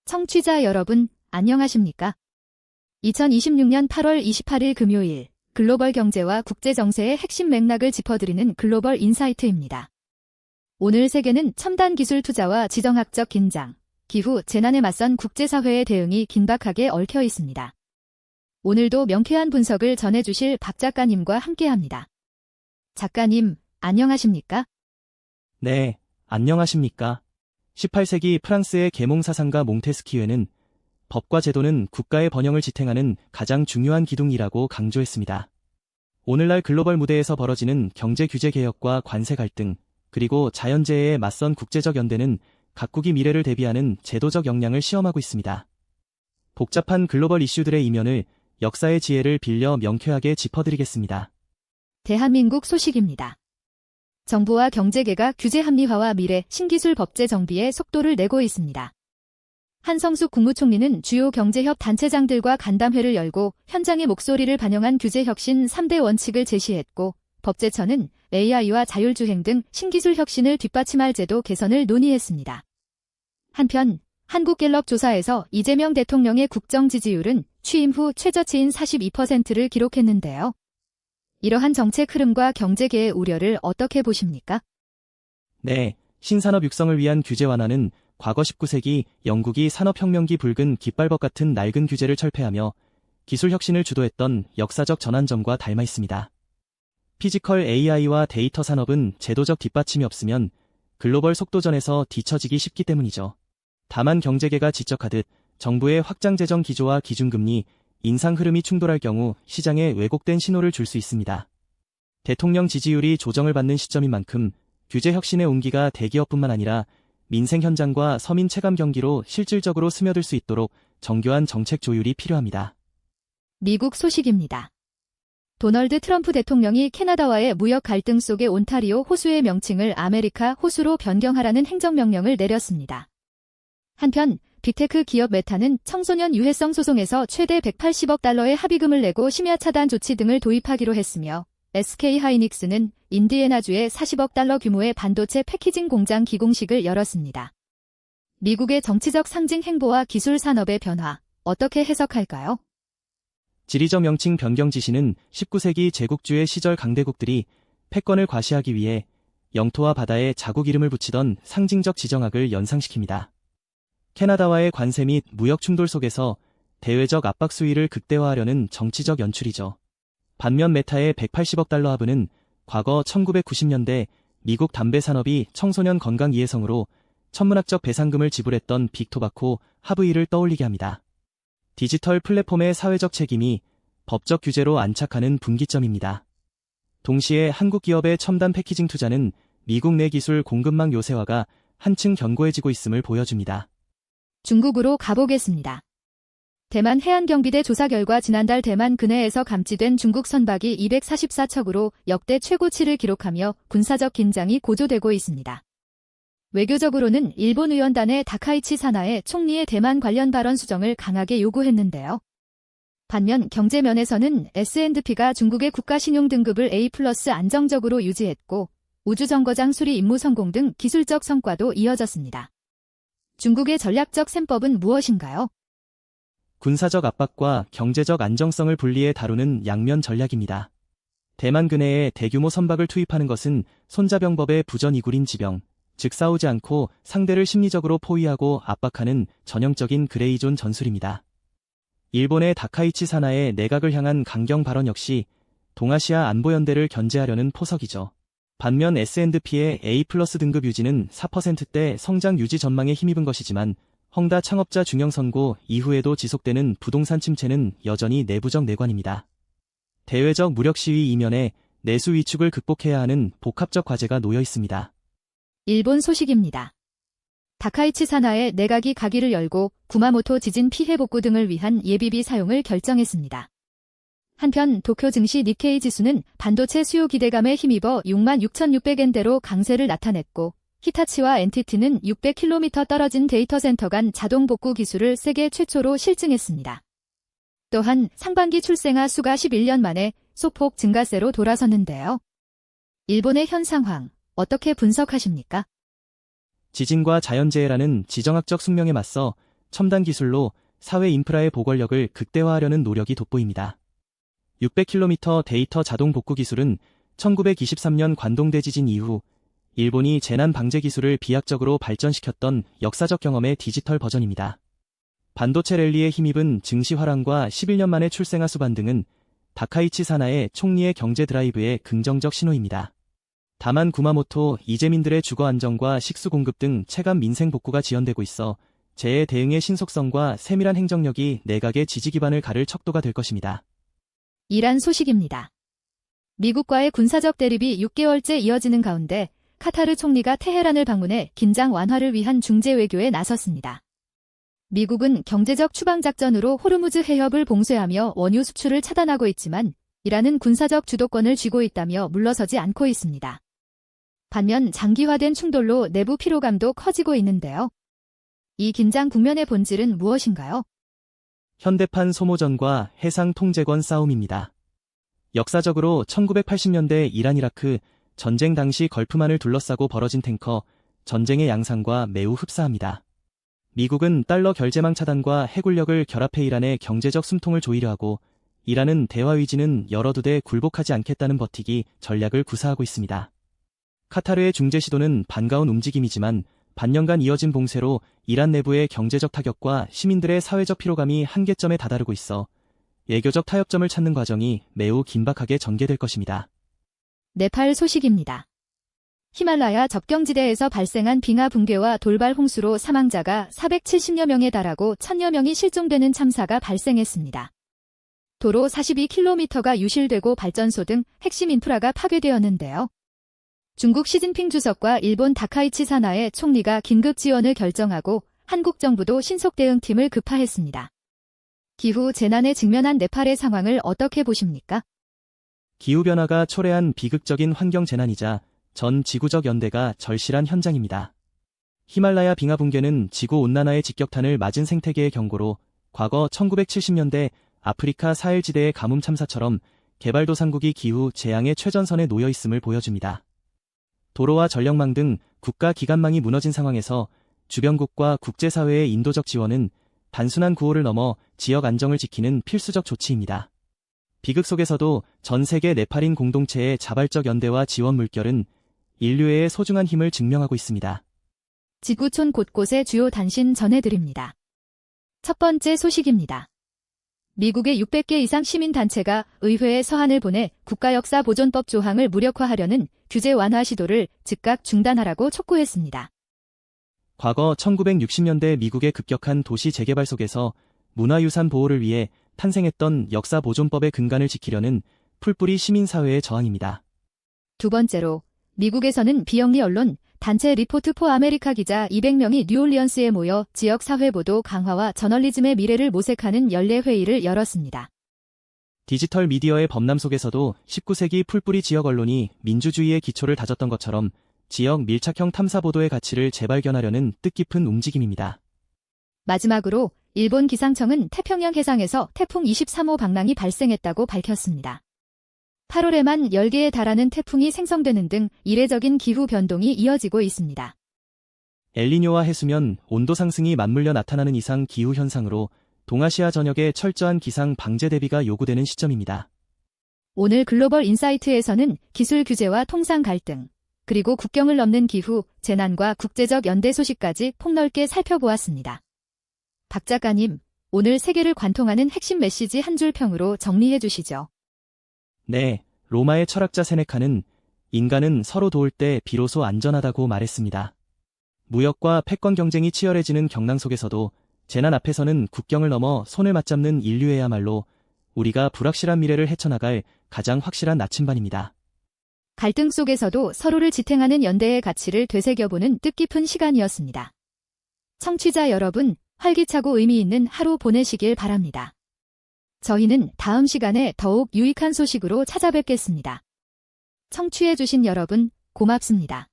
청취자 여러분, 안녕하십니까? 2026년 8월 28일 금요일, 글로벌 경제와 국제 정세의 핵심 맥락을 짚어드리는 글로벌 인사이트입니다. 오늘 세계는 첨단 기술 투자와 지정학적 긴장, 기후, 재난에 맞선 국제사회의 대응이 긴박하게 얽혀 있습니다. 오늘도 명쾌한 분석을 전해주실 박 작가님과 함께합니다. 작가님, 안녕하십니까? 네, 안녕하십니까? 18세기 프랑스의 계몽사상가 몽테스키유는 법과 제도는 국가의 번영을 지탱하는 가장 중요한 기둥이라고 강조했습니다. 오늘날 글로벌 무대에서 벌어지는 경제 규제 개혁과 관세 갈등, 그리고 자연재해에 맞선 국제적 연대는 각국이 미래를 대비하는 제도적 역량을 시험하고 있습니다. 복잡한 글로벌 이슈들의 이면을 역사의 지혜를 빌려 명쾌하게 짚어드리겠습니다. 대한민국 소식입니다. 정부와 경제계가 규제 합리화와 미래 신기술 법제 정비에 속도를 내고 있습니다. 한성숙 국무총리는 주요 경제협 단체장들과 간담회를 열고 현장의 목소리를 반영한 규제 혁신 3대 원칙을 제시했고, 법제처는 AI와 자율주행 등 신기술 혁신을 뒷받침할 제도 개선을 논의했습니다. 한편 한국갤럽 조사에서 이재명 대통령의 국정 지지율은 취임 후 최저치인 42%를 기록했는데요. 이러한 정책 흐름과 경제계의 우려를 어떻게 보십니까? 네, 신산업 육성을 위한 규제 완화는 과거 19세기 영국이 산업혁명기 붉은 깃발법 같은 낡은 규제를 철폐하며 기술 혁신을 주도했던 역사적 전환점과 닮아 있습니다. 피지컬 AI와 데이터 산업은 제도적 뒷받침이 없으면 글로벌 속도전에서 뒤처지기 쉽기 때문이죠. 다만 경제계가 지적하듯 정부의 확장 재정 기조와 기준금리, 인상 흐름이 충돌할 경우 시장에 왜곡된 신호를 줄 수 있습니다. 대통령 지지율이 조정을 받는 시점인 만큼 규제 혁신의 온기가 대기업뿐만 아니라 민생 현장과 서민 체감 경기로 실질적으로 스며들 수 있도록 정교한 정책 조율이 필요합니다. 미국 소식입니다. 도널드 트럼프 대통령이 캐나다와의 무역 갈등 속의 온타리오 호수의 명칭을 아메리카 호수로 변경하라는 행정명령을 내렸습니다. 한편 빅테크 기업 메타는 청소년 유해성 소송에서 최대 180억 달러의 합의금을 내고 심야 차단 조치 등을 도입하기로 했으며, SK하이닉스는 인디애나주에 40억 달러 규모의 반도체 패키징 공장 기공식을 열었습니다. 미국의 정치적 상징 행보와 기술 산업의 변화, 어떻게 해석할까요? 지리적 명칭 변경 지시는 19세기 제국주의 시절 강대국들이 패권을 과시하기 위해 영토와 바다에 자국 이름을 붙이던 상징적 지정학을 연상시킵니다. 캐나다와의 관세 및 무역 충돌 속에서 대외적 압박 수위를 극대화하려는 정치적 연출이죠. 반면 메타의 180억 달러 합의는 과거 1990년대 미국 담배 산업이 청소년 건강 이해성으로 천문학적 배상금을 지불했던 빅토바코 합의를 떠올리게 합니다. 디지털 플랫폼의 사회적 책임이 법적 규제로 안착하는 분기점입니다. 동시에 한국 기업의 첨단 패키징 투자는 미국 내 기술 공급망 요새화가 한층 견고해지고 있음을 보여줍니다. 중국으로 가보겠습니다. 대만 해안경비대 조사 결과 지난달 대만 근해에서 감지된 중국 선박이 244척으로 역대 최고치를 기록하며 군사적 긴장이 고조되고 있습니다. 외교적으로는 일본 의원단의 다카이치 사나에 총리의 대만 관련 발언 수정을 강하게 요구했는데요. 반면 경제면에서는 S&P가 중국의 국가신용 등급을 A+ 안정적으로 유지했고, 우주정거장 수리 임무 성공 등 기술적 성과도 이어졌습니다. 중국의 전략적 셈법은 무엇인가요? 군사적 압박과 경제적 안정성을 분리해 다루는 양면 전략입니다. 대만 근해에 대규모 선박을 투입하는 것은 손자병법의 부전이굴인 지병, 즉 싸우지 않고 상대를 심리적으로 포위하고 압박하는 전형적인 그레이존 전술입니다. 일본의 다카이치 사나의 내각을 향한 강경 발언 역시 동아시아 안보연대를 견제하려는 포석이죠. 반면 S&P의 A+ 등급 유지는 4%대 성장 유지 전망에 힘입은 것이지만 헝다 창업자 중형 선고 이후에도 지속되는 부동산 침체는 여전히 내부적 내관입니다. 대외적 무력 시위 이면에 내수 위축을 극복해야 하는 복합적 과제가 놓여 있습니다. 일본 소식입니다. 다카이치 사나의 내각이 가기를 열고 구마모토 지진 피해 복구 등을 위한 예비비 사용을 결정했습니다. 한편 도쿄 증시 니케이 지수는 반도체 수요 기대감에 힘입어 66,600엔대로 강세를 나타냈고, 히타치와 NTT는 600km 떨어진 데이터 센터 간 자동 복구 기술을 세계 최초로 실증했습니다. 또한 상반기 출생아 수가 11년 만에 소폭 증가세로 돌아섰는데요. 일본의 현 상황, 어떻게 분석하십니까? 지진과 자연재해라는 지정학적 숙명에 맞서 첨단 기술로 사회 인프라의 보궐력을 극대화하려는 노력이 돋보입니다. 600km 데이터 자동 복구 기술은 1923년 관동대 지진 이후 일본이 재난 방제 기술을 비약적으로 발전시켰던 역사적 경험의 디지털 버전입니다. 반도체 랠리에 힘입은 증시 화랑과 11년 만에 출생한 수반 등은 다카이치 사나의 총리의 경제 드라이브의 긍정적 신호입니다. 다만 구마모토, 이재민들의 주거 안정과 식수 공급 등 체감 민생 복구가 지연되고 있어 재해 대응의 신속성과 세밀한 행정력이 내각의 지지 기반을 가를 척도가 될 것입니다. 이란 소식입니다. 미국과의 군사적 대립이 6개월째 이어지는 가운데 카타르 총리가 테헤란을 방문해 긴장 완화를 위한 중재 외교에 나섰습니다. 미국은 경제적 추방작전으로 호르무즈 해협을 봉쇄하며 원유 수출을 차단하고 있지만 이란은 군사적 주도권을 쥐고 있다며 물러서지 않고 있습니다. 반면 장기화된 충돌로 내부 피로감도 커지고 있는데요. 이 긴장 국면의 본질은 무엇인가요? 현대판 소모전과 해상 통제권 싸움입니다. 역사적으로 1980년대 이란-이라크 전쟁 당시 걸프만을 둘러싸고 벌어진 탱커 전쟁의 양상과 매우 흡사합니다. 미국은 달러 결제망 차단과 해군력을 결합해 이란의 경제적 숨통을 조이려 하고 이란은 대화 의지는 열어두되 굴복하지 않겠다는 버티기 전략을 구사하고 있습니다. 카타르의 중재 시도는 반가운 움직임이지만 반년간 이어진 봉쇄로 이란 내부의 경제적 타격과 시민들의 사회적 피로감이 한계점에 다다르고 있어 외교적 타협점을 찾는 과정이 매우 긴박하게 전개될 것입니다. 네팔 소식입니다. 히말라야 접경지대에서 발생한 빙하 붕괴와 돌발 홍수로 사망자가 470여 명에 달하고 1000여 명이 실종되는 참사가 발생했습니다. 도로 42km가 유실되고 발전소 등 핵심 인프라가 파괴되었는데요. 중국 시진핑 주석과 일본 다카이치 사나의 총리가 긴급 지원을 결정하고 한국 정부도 신속 대응팀을 급파했습니다. 기후 재난에 직면한 네팔의 상황을 어떻게 보십니까? 기후변화가 초래한 비극적인 환경 재난이자 전 지구적 연대가 절실한 현장입니다. 히말라야 빙하 붕괴는 지구온난화의 직격탄을 맞은 생태계의 경고로 과거 1970년대 아프리카 사헬지대의 가뭄 참사처럼 개발도상국이 기후 재앙의 최전선에 놓여 있음을 보여줍니다. 도로와 전력망 등 국가 기관망이 무너진 상황에서 주변국과 국제사회의 인도적 지원은 단순한 구호를 넘어 지역 안정을 지키는 필수적 조치입니다. 비극 속에서도 전 세계 네팔인 공동체의 자발적 연대와 지원 물결은 인류애의 소중한 힘을 증명하고 있습니다. 지구촌 곳곳의 주요 단신 전해드립니다. 첫 번째 소식입니다. 미국의 600개 이상 시민단체가 의회에 서한을 보내 국가역사보존법 조항을 무력화하려는 규제 완화 시도를 즉각 중단하라고 촉구했습니다. 과거 1960년대 미국의 급격한 도시 재개발 속에서 문화유산 보호를 위해 탄생했던 역사보존법의 근간을 지키려는 풀뿌리 시민사회의 저항입니다. 두 번째로 미국에서는 비영리 언론 단체 리포트 포 아메리카 기자 200명이 뉴올리언스에 모여 지역 사회 보도 강화와 저널리즘의 미래를 모색하는 연례 회의를 열었습니다. 디지털 미디어의 범람 속에서도 19세기 풀뿌리 지역 언론이 민주주의의 기초를 다졌던 것처럼 지역 밀착형 탐사 보도의 가치를 재발견하려는 뜻깊은 움직임입니다. 마지막으로 일본 기상청은 태평양 해상에서 태풍 23호 방랑이 발생했다고 밝혔습니다. 8월에만 10개에 달하는 태풍이 생성되는 등 이례적인 기후 변동이 이어지고 있습니다. 엘니뇨와 해수면 온도 상승이 맞물려 나타나는 이상 기후 현상으로 동아시아 전역의 철저한 기상 방제 대비가 요구되는 시점입니다. 오늘 글로벌 인사이트에서는 기술 규제와 통상 갈등, 그리고 국경을 넘는 기후, 재난과 국제적 연대 소식까지 폭넓게 살펴보았습니다. 박 작가님, 오늘 세계를 관통하는 핵심 메시지 한 줄 평으로 정리해 주시죠. 네, 로마의 철학자 세네카는 인간은 서로 도울 때 비로소 안전하다고 말했습니다. 무역과 패권 경쟁이 치열해지는 경랑 속에서도 재난 앞에서는 국경을 넘어 손을 맞잡는 인류애야말로 우리가 불확실한 미래를 헤쳐나갈 가장 확실한 나침반입니다. 갈등 속에서도 서로를 지탱하는 연대의 가치를 되새겨보는 뜻깊은 시간이었습니다. 청취자 여러분, 활기차고 의미 있는 하루 보내시길 바랍니다. 저희는 다음 시간에 더욱 유익한 소식으로 찾아뵙겠습니다. 청취해주신 여러분, 고맙습니다.